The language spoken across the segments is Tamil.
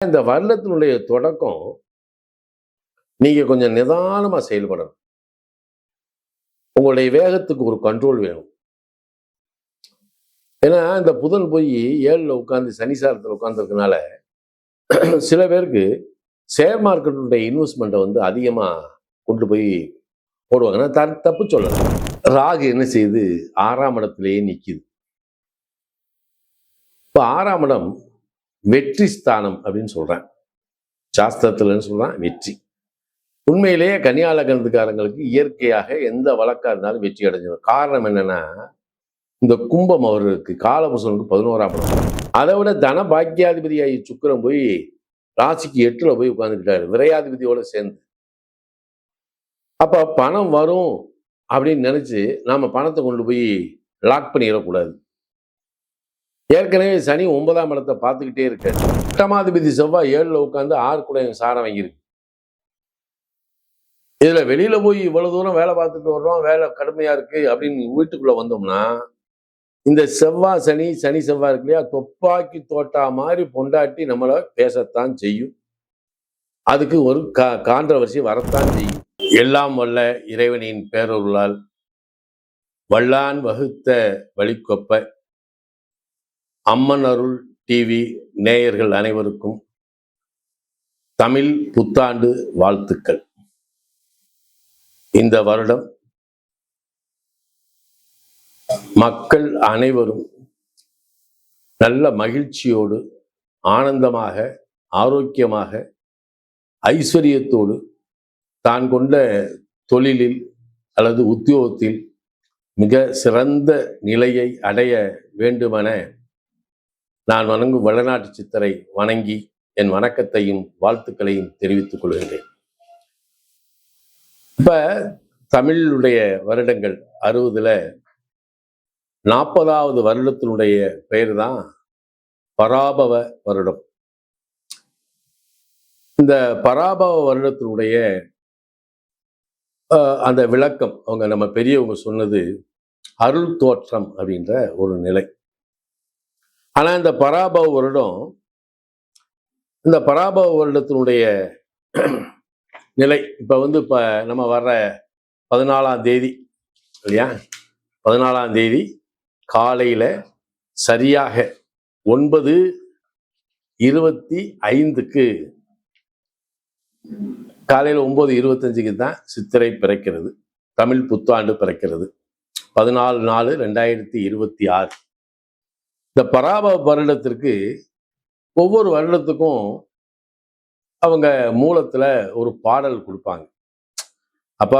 இந்த வருடத்தினுடைய தொடக்கம் நீங்க கொஞ்சம் நிதானமா செயல்படணும். உங்களுடைய வேகத்துக்கு ஒரு கண்ட்ரோல் வேணும். ஏன்னா இந்த புதன் போய் 7ல உட்கார்ந்து சனிசாரத்தில் உட்கார்ந்துருக்கனால சில பேருக்கு ஷேர் மார்க்கெட்டுடைய இன்வெஸ்ட்மெண்ட்டை வந்து அதிகமா கொண்டு போய் போடுவாங்க. நான் தப்பு சொல்லலை. ராகு என்ன செய்யுது? 6ஆம் இடத்திலேயே நிக்குது. இப்போ 6ஆம் இடம் வெற்றி ஸ்தானம் அப்படின்னு சொல்றேன். சாஸ்திரத்துல சொல்றான் வெற்றி. உண்மையிலேயே கன்னியா லக்னத்துக்காரங்களுக்கு இயற்கையாக எந்த வழக்கா இருந்தாலும் வெற்றி அடைஞ்சிடும். காரணம் என்னன்னா, இந்த கும்பம் அவருக்கு காலபுருஷனுக்கு 11ஆம் இடம். அதை விட தன பாக்கியாதிபதியாகி சுக்கிரன் போய் ராசிக்கு 8ல போய் உட்கார்ந்துக்கிட்டாரு, விரையாதிபதியோட சேர்ந்து. அப்ப பணம் வரும் அப்படின்னு நினைச்சு நாம பணத்தை கொண்டு போய் லாக் பண்ணிடக்கூடாது. ஏற்கனவே சனி 9ஆம் இடத்தை பார்த்துக்கிட்டே இருக்காரு. 8ஆதிபதி செவ்வாய் 7ல உட்காந்து 6 கூட சாரம் வாங்கியிருக்கு. இதுல வெளியில போய் இவ்வளவு தூரம் வேலை பார்த்துட்டு வர்றோம், வேலை கடுமையா இருக்கு அப்படின்னு வீட்டுக்குள்ள வந்தோம்னா, இந்த செவ்வாய் சனி செவ்வாய் இருக்கு இல்லையா, தொப்பாக்கி தோட்டா மாதிரி பொண்டாட்டி நம்மளை பேசத்தான் செய்யும். அதுக்கு ஒரு கான்ட்ரவர்சி வரத்தான் செய்யும். எல்லாம் வல்ல இறைவனின் பேரருளால் வல்லான் வகுத்த வழிகொப்ப அம்மன் அருள் டிவி நேயர்கள் அனைவருக்கும் தமிழ் புத்தாண்டு வாழ்த்துக்கள். இந்த வருடம் மக்கள் அனைவரும் நல்ல மகிழ்ச்சியோடு, ஆனந்தமாக, ஆரோக்கியமாக, ஐஸ்வர்யத்தோடு தான் கொண்ட தொழிலில் அல்லது உத்தியோகத்தில் மிக சிறந்த நிலையை அடைய வேண்டுமென நான் வணங்கும் வளநாட்டு சித்தரை வணங்கி என் வணக்கத்தையும் வாழ்த்துக்களையும் தெரிவித்துக் கொள்கின்றேன். இப்ப தமிழுடைய வருடங்கள் 60ல 40வது வருடத்தினுடைய பெயர் தான் பராபவ வருடம். இந்த பராபவ வருடத்தினுடைய அந்த விளக்கம் அவங்க நம்ம பெரியவங்க சொன்னது அருள் தோற்றம் அப்படின்ற ஒரு நிலை. ஆனா இந்த பராபவ வருடம், இந்த பராபவ வருடத்தினுடைய நிலை இப்ப வந்து இப்ப நம்ம வர்ற 14ஆம் தேதி இல்லையா, 14ஆம் தேதி காலையில சரியாக 9:25க்கு காலையில் 9:25க்கு தான் சித்திரை பிறக்கிறது, தமிழ் புத்தாண்டு பிறக்கிறது. 14/4/2026. இந்த பராபவ வருடத்திற்கு ஒவ்வொரு வருடத்துக்கும் அவங்க மூலத்துல ஒரு பாடல் கொடுப்பாங்க. அப்ப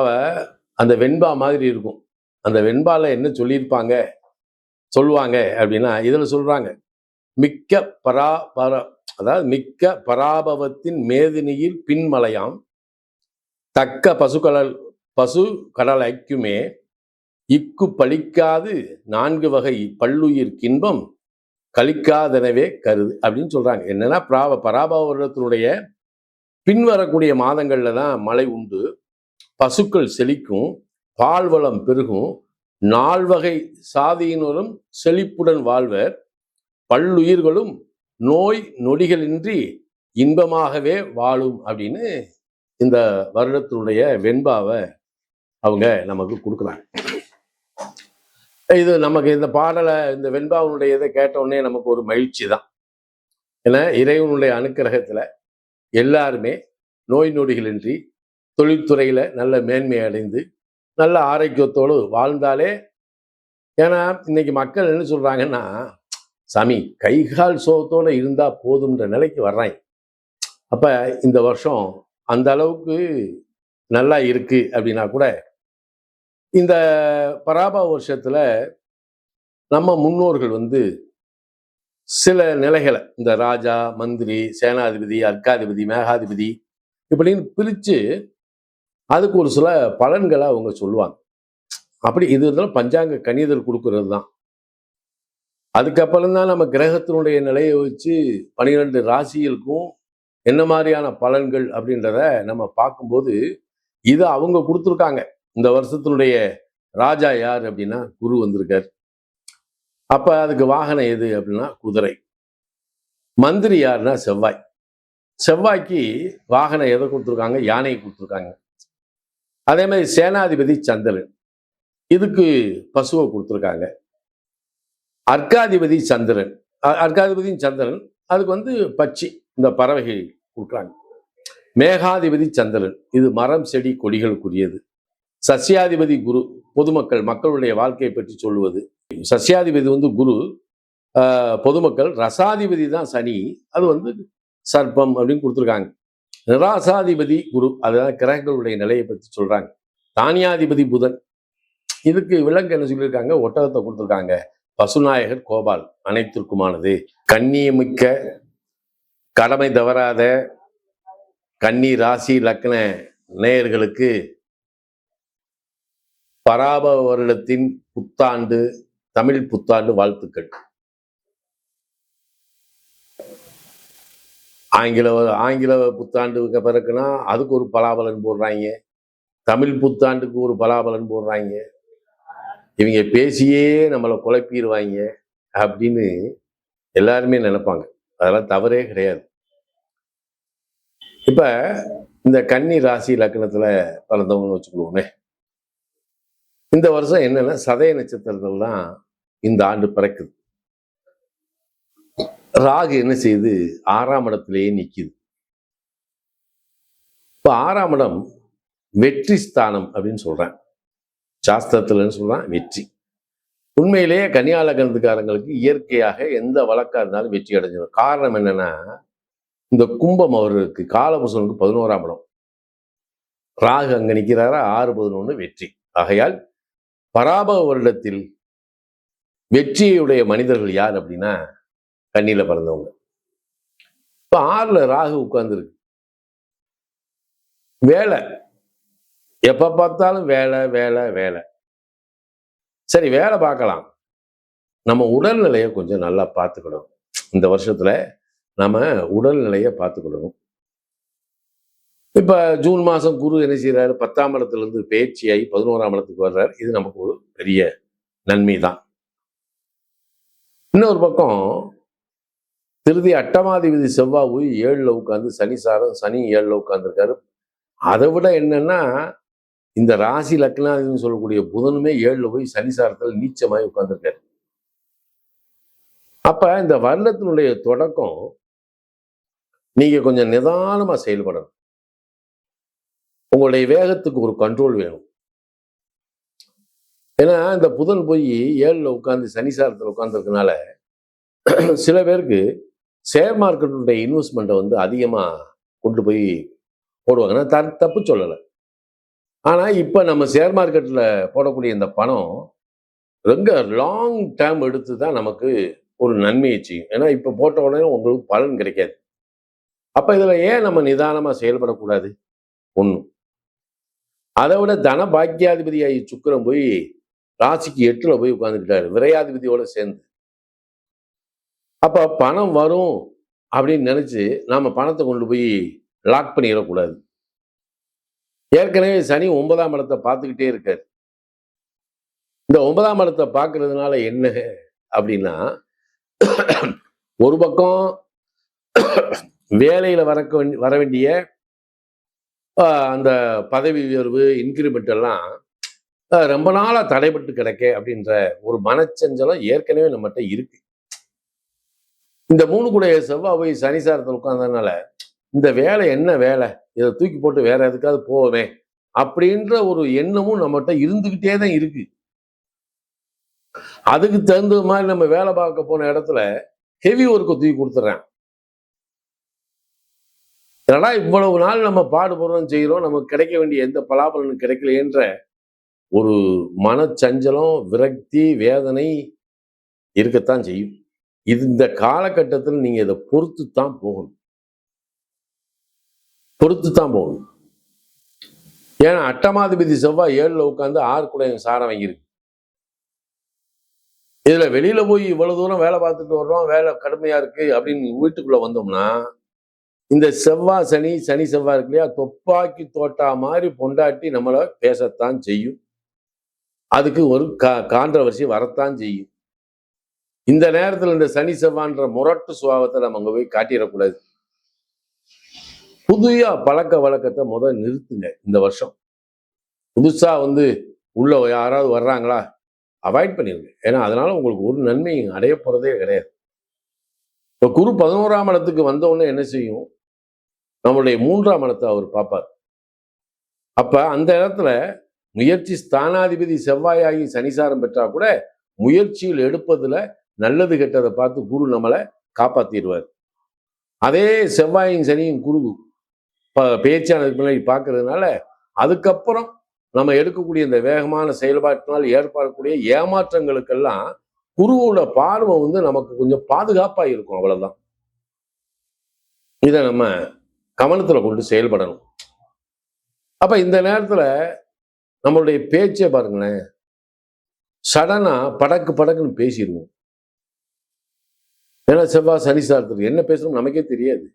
அந்த வெண்பா மாதிரி இருக்கும். அந்த வெண்பால என்ன சொல்லுவாங்க அப்படின்னா, இதுல சொல்றாங்க, மிக்க பராபவத்தின் மேதினியில் பின்மலையாம் தக்க பசு கடல் ஐக்குமே இக்கு பழிக்காது 4 வகை பல்லுயிர் கின்பம் கழிக்காதனவே கருது அப்படின்னு சொல்றாங்க. என்னன்னா, பராபவ வருடத்தினுடைய பின்வரக்கூடிய மாதங்கள்ல தான் மழை உண்டு, பசுக்கள் செழிக்கும், பால்வளம் பெருகும், 4 வகை சாதியினரும் செழிப்புடன் வாழ்வர், பல்லுயிர்களும் நோய் நொடிகளின்றி இன்பமாகவே வாழும் அப்படின்னு இந்த வருடத்தினுடைய வெண்பாவை அவங்க நமக்கு கொடுக்குறாங்க. இது நமக்கு இந்த பாடலை, இந்த வெண்பாவுடைய இதை கேட்டவுடனே நமக்கு ஒரு மகிழ்ச்சி தான். ஏன்னா இறைவனுடைய அனுக்கிரகத்துல எல்லாருமே நோய் நொடிகளின்றி தொழில்துறையில நல்ல மேன்மை அடைந்து நல்ல ஆரோக்கியத்தோடு வாழ்ந்தாலே. ஏன்னா இன்னைக்கு மக்கள் என்ன சொல்றாங்கன்னா, சாமி கைகால் சோகத்தோட இருந்தா போதும்ன்ற நிலைக்கு வர்றாங்க. அப்ப இந்த வருஷம் அந்த அளவுக்கு நல்லா இருக்கு அப்படின்னா கூட, இந்த பராபவ வருஷத்துல நம்ம முன்னோர்கள் வந்து சில நிலைகளை, இந்த ராஜா, மந்திரி, சேனாதிபதி, அர்க்காதிபதி, மேகாதிபதி இப்படின்னு பிரிச்சு அதுக்கு ஒரு சில பலன்களை அவங்க சொல்லுவாங்க. அப்படி இது இருந்தாலும் பஞ்சாங்க கணிதல் கொடுக்கறது தான். அதுக்கப்புறம் தான் நம்ம கிரகத்தினுடைய நிலையை வச்சு 12 ராசிகளுக்கும் என்ன மாதிரியான பலன்கள் அப்படின்றத நம்ம பார்க்கும்போது, இது அவங்க கொடுத்துருக்காங்க. இந்த வருஷத்தினுடைய ராஜா யார் அப்படின்னா குரு வந்திருக்கார். அப்ப அதுக்கு வாகனம் எது அப்படின்னா குதிரை. மந்திரி யாருன்னா செவ்வாய். செவ்வாய்க்கு வாகனம் எதை கொடுத்துருக்காங்க? யானையை கொடுத்துருக்காங்க. அதே மாதிரி சேனாதிபதி சந்திரன், இதுக்கு பசுவை கொடுத்துருக்காங்க. அர்க்காதிபதி சந்திரன், அர்க்காதிபதியும் சந்திரன், அதுக்கு பட்சி, இந்த பறவைகள் கொடுக்குறாங்க. மேகாதிபதி சந்திரன், இது மரம் செடி கொடிகளுக்குரியது. சசியாதிபதி குரு, பொதுமக்கள், மக்களுடைய வாழ்க்கையை பற்றி சொல்லுவது. சசியாதிபதி குரு, பொதுமக்கள். ரசாதிபதி தான் சனி, அது சர்ப்பம் அப்படின்னு கொடுத்துருக்காங்க. நிராசாதிபதி குரு, அதுதான் கிரகங்களுடைய நிலையை பற்றி சொல்றாங்க. தானியாதிபதி புதன், இதுக்கு விலங்கு என்ன சொல்லியிருக்காங்க? ஒட்டகத்தை கொடுத்துருக்காங்க. பசுநாயகர் கோபால், அனைத்திற்குமானது. கண்ணியமிக்க, கடமை தவறாத கன்னி ராசி லக்ன நேயர்களுக்கு பராபவ வருடத்தின் புத்தாண்டு, தமிழ் புத்தாண்டு வாழ்த்துக்கள். ஆங்கில புத்தாண்டுக்கு பிறகுனா அதுக்கு ஒரு பலாபலன் போடுறாங்க, தமிழ் புத்தாண்டுக்கு ஒரு பலாபலன் போடுறாங்க. இவங்க பேசியே நம்மளை குழப்பிடுவாங்க அப்படின்னு எல்லாருமே நினைப்பாங்க. அதெல்லாம் தவறே கிடையாது. இப்ப இந்த கன்னி ராசி லக்னத்துல பிறந்தவங்கன்னு வச்சுக்கொள்வோமே, இந்த வருஷம் என்னன்னா சதய நட்சத்திரத்துல தான் இந்த ஆண்டு பிறக்குது. ராகு என்ன செய்யுது? 6ஆம் இடத்திலேயே நிக்குது. இப்ப 6ஆம் இடம் வெற்றி ஸ்தானம் அப்படின்னு சொல்றேன், சாஸ்திரத்துல சொல்றான் வெற்றி. உண்மையிலேயே கன்னியா லக்னத்துக்காரங்களுக்கு இயற்கையாக எந்த வழக்கா இருந்தாலும் வெற்றி அடைஞ்சிடும். காரணம் என்னன்னா, இந்த கும்பம் அவருக்கு காலபுருஷனுக்கு 11ஆம் இடம், ராகு அங்க நிற்கிறாரா, 6-11 வெற்றி. ஆகையால் பராபவ வருடத்தில் வெற்றியுடைய மனிதர்கள் யார் அப்படின்னா கன்னியில பிறந்தவங்க. இப்ப 6ல ராகு உட்கார்ந்துருக்கு. வேலை, எப்ப பார்த்தாலும் வேலை வேலை வேலை. சரி, வேலை பார்க்கலாம், நம்ம உடல்நிலையை கொஞ்சம் நல்லா பார்த்துக்கணும். இந்த வருஷத்துல நம்ம உடல்நிலையை பார்த்துக்கணும். இப்ப ஜூன் மாசம் குரு என்ன செய்யறாரு? 10ஆம் இடத்துல இருந்து பயிற்சியாகி 11ஆம் இடத்துக்கு வர்றாரு. இது நமக்கு ஒரு பெரிய நன்மை தான். இன்னொரு பக்கம் திருதி 8ஆதிபதி செவ்வாய் போய் 7ல உட்கார்ந்து சனி 7ல உட்கார்ந்துருக்காரு. அதை விட என்னன்னா, இந்த ராசி லக்னாதிபதினு சொல்லக்கூடிய புதனுமே 7ல போய் சனிசாரத்தில் நீச்சமாய் உட்கார்ந்துருக்காரு. அப்ப இந்த வருடத்தினுடைய தொடக்கம் நீங்க கொஞ்சம் நிதானமா செயல்படணும். உங்களுடைய வேகத்துக்கு ஒரு கண்ட்ரோல் வேணும். ஏன்னா இந்த புதன் போய் 7ல உட்கார்ந்து சனிசாரத்தில் உட்கார்ந்துருக்கனால சில பேருக்கு ஷேர் மார்க்கெட்டுடைய இன்வெஸ்ட்மெண்ட்டை அதிகமா கொண்டு போய் போடுவாங்க. நான் தப்பு சொல்லலை. ஆனா இப்ப நம்ம ஷேர் மார்க்கெட்ல போடக்கூடிய இந்த பணம் ரொம்ப லாங் டேர்ம் எடுத்து தான் நமக்கு ஒரு நன்மையை செய்யும். ஏன்னா இப்ப போட்ட உடனே உங்களுக்கு பலன் கிடைக்காது. அப்ப இதுல ஏன் நம்ம நிதானமா செயல்படக்கூடாது? ஒண்ணு. அதை விட தன பாக்கியாதிபதியாகி சுக்கிரன் போய் ராசிக்கு 8ல போய் உட்கார்ந்துக்கிட்டாரு, விரையாதிபதியோட சேர்ந்து. அப்ப பணம் வரும் அப்படின்னு நினைச்சு நாம பணத்தை கொண்டு போய் லாக் பண்ணிடக்கூடாது. ஏற்கனவே சனி 9ஆம் இடத்தை பார்த்துக்கிட்டே இருக்காரு. இந்த 9ஆம் இடத்தை பார்க்கறதுனால என்ன அப்படின்னா, ஒரு பக்கம் வேலையில வர வேண்டிய அந்த பதவி உயர்வு, இன்கிரிமெண்ட் எல்லாம் ரொம்ப நாளா தடைபட்டு கிடக்க அப்படின்ற ஒரு மனச்சஞ்சலம் ஏற்கனவே நம்மகிட்ட இருக்கு. இந்த 3 கூடைய செவ்வாய் போய் சனிசாரத்தில் உட்கார்ந்ததுனால இந்த வேலை என்ன வேலை, இதை தூக்கி போட்டு வேற எதுக்காவது போவே அப்படின்ற ஒரு எண்ணமும் நம்மகிட்ட இருந்துகிட்டே தான் இருக்கு. அதுக்கு தகுந்த மாதிரி நம்ம வேலை பார்க்க போன இடத்துல ஹெவி ஒர்க்கை தூக்கி கொடுத்துட்றேன். ஏன்னா இவ்வளவு நாள் நம்ம பாடுபடுறோம், செய்யறோம், நமக்கு கிடைக்க வேண்டிய எந்த பலாபலனும் கிடைக்கலையென்ற ஒரு மனச்சஞ்சலம், விரக்தி, வேதனை இருக்கத்தான் செய்யும். இந்த காலகட்டத்தில் நீங்க இதை பொறுத்துத்தான் போகணும். ஏன்னா 8ஆதிபதி செவ்வாய் 7ல உட்கார்ந்து 6 கூட சாரம் வாங்கியிருக்கு. இதுல வெளியில போய் இவ்வளவு தூரம் வேலை பார்த்துட்டு வர்றோம், வேலை கடுமையா இருக்கு அப்படின்னு வீட்டுக்குள்ள வந்தோம்னா, இந்த செவ்வாய் சனி செவ்வாய் இருக்கு இல்லையா, தொப்பாக்கி தோட்டா மாதிரி பொண்டாட்டி நம்மளை பேசத்தான் செய்யும். அதுக்கு ஒரு கான்ட்ரவர்சி வரத்தான் செய்யும். இந்த நேரத்தில் இந்த சனி செவ்வான்ற முரட்டு சுபாவத்தை நம்ம அங்க போய் காட்டிடக்கூடாது. புதிய பழக்க வழக்கத்தை முதல் நிறுத்துங்க. இந்த வருஷம் புதுசா உள்ள யாராவது வர்றாங்களா, அவாய்ட் பண்ணிருங்க. ஏன்னா அதனால உங்களுக்கு ஒரு நன்மையும் அடைய போறதே கிடையாது. இப்போ குரு 11ஆம் இடத்துக்கு வந்த உடனே என்ன செய்யும், நம்மளுடைய 3ஆம் இடத்தை அவர் பார்ப்பார். அப்ப அந்த இடத்துல முயற்சி ஸ்தானாதிபதி செவ்வாயாகி சனிசாரம் பெற்றா கூட முயற்சியில் எடுப்பதுல நல்லது கெட்டதை பார்த்து குரு நம்மளை காப்பாத்திடுவார். அதே செவ்வாயும் சனியும் குரு பேச்சானதுக்கு முன்னாடி பார்க்கறதுனால அதுக்கப்புறம் நம்ம எடுக்கக்கூடிய இந்த வேகமான செயல்பாட்டினால் ஏற்படக்கூடிய ஏமாற்றங்களுக்கெல்லாம் குருவோட பார்வை நமக்கு கொஞ்சம் பாதுகாப்பா இருக்கும். அவ்வளவுதான். இதை நம்ம கவனத்துல கொண்டு செயல்படணும். அப்ப இந்த நேரத்துல நம்மளுடைய பேச்சை பாருங்களேன், சடனா படக்கு படக்குன்னு பேசிடுவோம். ஏன்னா செவ்வாய் சனிசாரத்துக்கு என்ன பேசணும் நமக்கே தெரியாது.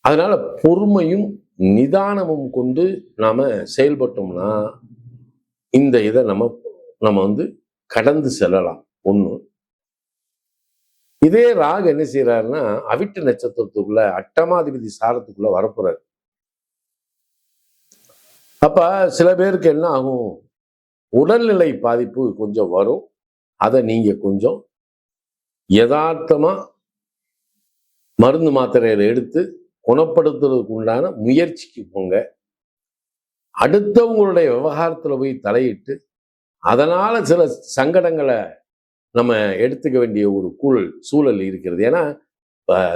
அதனால பொறுமையும் நிதானமும் கொண்டு நாம செயல்பட்டோம்னா இந்த இதை நம்ம கடந்து செல்லலாம். ஒண்ணு. இதே ராகு என்ன செய்யறாருன்னா அவிட்ட நட்சத்திரத்துக்குள்ள அட்டமாதிபதி சாரத்துக்குள்ள வரப்போறாரு. அப்ப சில பேருக்கு என்ன ஆகும், உடல்நிலை பாதிப்பு கொஞ்சம் வரும். அதை நீங்க கொஞ்சம் யதார்த்தமா மருந்து மாத்திரைகளை எடுத்து குணப்படுத்துறதுக்கு உண்டான முயற்சிக்கு போங்க. அடுத்தவங்களுடைய விவகாரத்துல போய் தலையிட்டு அதனால சில சங்கடங்களை நம்ம எடுத்துக்க வேண்டிய ஒரு சூழல் இருக்கிறது. ஏன்னா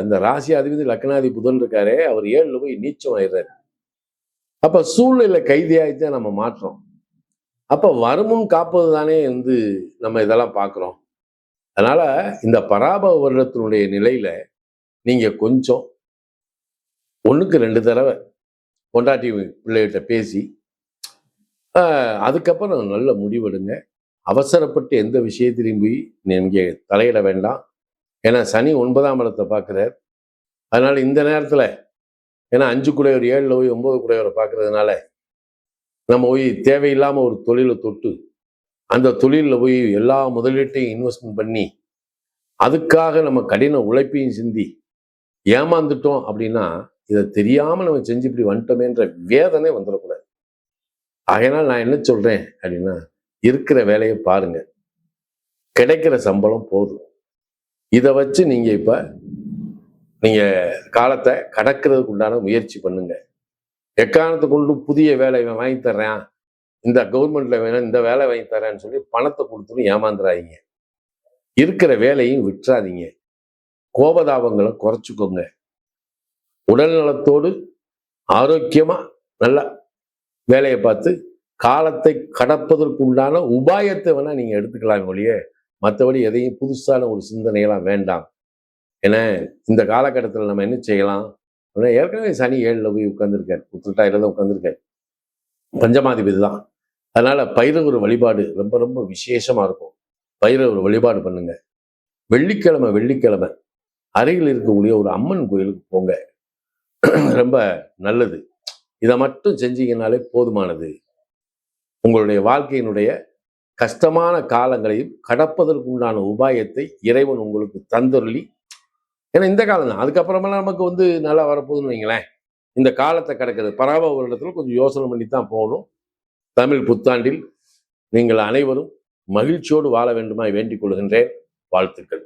இந்த ராசி அதிபதி லக்னாதி புதன் இருக்காரே, அவர் 7ல் போய் நீச்சம் ஆயிடுறாரு. அப்ப சூழ்நிலை கைதியாகித்தான் நம்ம மாற்றோம். அப்ப வருமுன் காப்பது தானே நம்ம இதெல்லாம் பார்க்கிறோம். அதனால இந்த பராபவ வருடத்தினுடைய நிலையில நீங்க கொஞ்சம் 1க்கு 2 தடவை பொண்டாட்டி பிள்ளைகிட்ட பேசி அதுக்கப்புறம் நல்ல முடிவெடுங்க. அவசரப்பட்டு எந்த விஷயத்திலையும் போய் நீங்க தலையிட வேண்டாம். ஏன்னா சனி 9ஆம் இடத்தை பார்க்கிறார். அதனால இந்த நேரத்துல ஏன்னா 5 கூடையவர் 7ல் போய் 9 கூடையவரை பார்க்கறதுனால நம்ம போய் தேவையில்லாம ஒரு தொழிலை தொட்டு அந்த தொழிலில் போய் எல்லா முதலீட்டையும் இன்வெஸ்ட்மெண்ட் பண்ணி அதுக்காக நம்ம கடின உழைப்பையும் சிந்தி ஏமாந்துட்டோம் அப்படின்னா இதை தெரியாம நம்ம செஞ்சு இப்படி வந்துட்டோமேன்ற வேதனை வந்துடக்கூடாது. ஆகையினால் நான் என்ன சொல்றேன் அப்படின்னா, இருக்கிற வேலையை பாருங்க, கிடைக்கிற சம்பளம் போதும். இதை வச்சு நீங்க காலத்தை கடக்கிறதுக்கு உண்டான முயற்சி பண்ணுங்க. எக்காரணத்தை கொண்டு புதிய வேலை வாங்கி தர்றேன், இந்த கவர்மெண்ட்ல வேணும் இந்த வேலை வாங்கி தரேன்னு சொல்லி பணத்தை கொடுத்துட்டு ஏமாந்துறாதீங்க. இருக்கிற வேலையும் விட்டுறாதீங்க. கோபதாபங்களை குறைச்சிக்கோங்க. உடல் நலத்தோடு ஆரோக்கியமா நல்ல வேலையை பார்த்து காலத்தை கடப்பதற்கு உண்டான உபாயத்தை வேணா நீங்க எடுத்துக்கலாம் ஒழிய மற்றபடி எதையும் புதுசான ஒரு சிந்தனையெல்லாம் வேண்டாம். ஏன்னா இந்த காலகட்டத்தில் நம்ம என்ன செய்யலாம், ஏற்கனவே சனி 7ல் போய் உட்கார்ந்துருக்காரு, உத்திரட்டாதியில தான் உட்கார்ந்துருக்காரு, பஞ்சமாதிபதி தான். அதனால பைரவர் வழிபாடு ரொம்ப ரொம்ப விசேஷமா இருக்கும். பைரவர் வழிபாடு பண்ணுங்க. வெள்ளிக்கிழமை அருகில் இருக்கக்கூடிய ஒரு அம்மன் கோயிலுக்கு போங்க, ரொம்ப நல்லது. இதை மட்டும் செஞ்சீங்கன்னாலே போதுமானது. உங்களுடைய வாழ்க்கையினுடைய கஷ்டமான காலங்களையும் கடப்பதற்கு உண்டான உபாயத்தை இறைவன் உங்களுக்கு தந்தருளி, ஏன்னா இந்த காலம் தான், அதுக்கப்புறமெல்லாம் நமக்கு நல்லா வரப்போகுதுன்னு வைங்களேன். இந்த காலத்தை கடக்கிறது பராபவ வருடத்துல கொஞ்சம் யோசனை பண்ணி தான் போகணும். தமிழ் புத்தாண்டில் நீங்கள் அனைவரும் மகிழ்ச்சியோடு வாழ வேண்டுமாய் வேண்டிக் கொள்கின்றேன். வாழ்த்துக்கள்.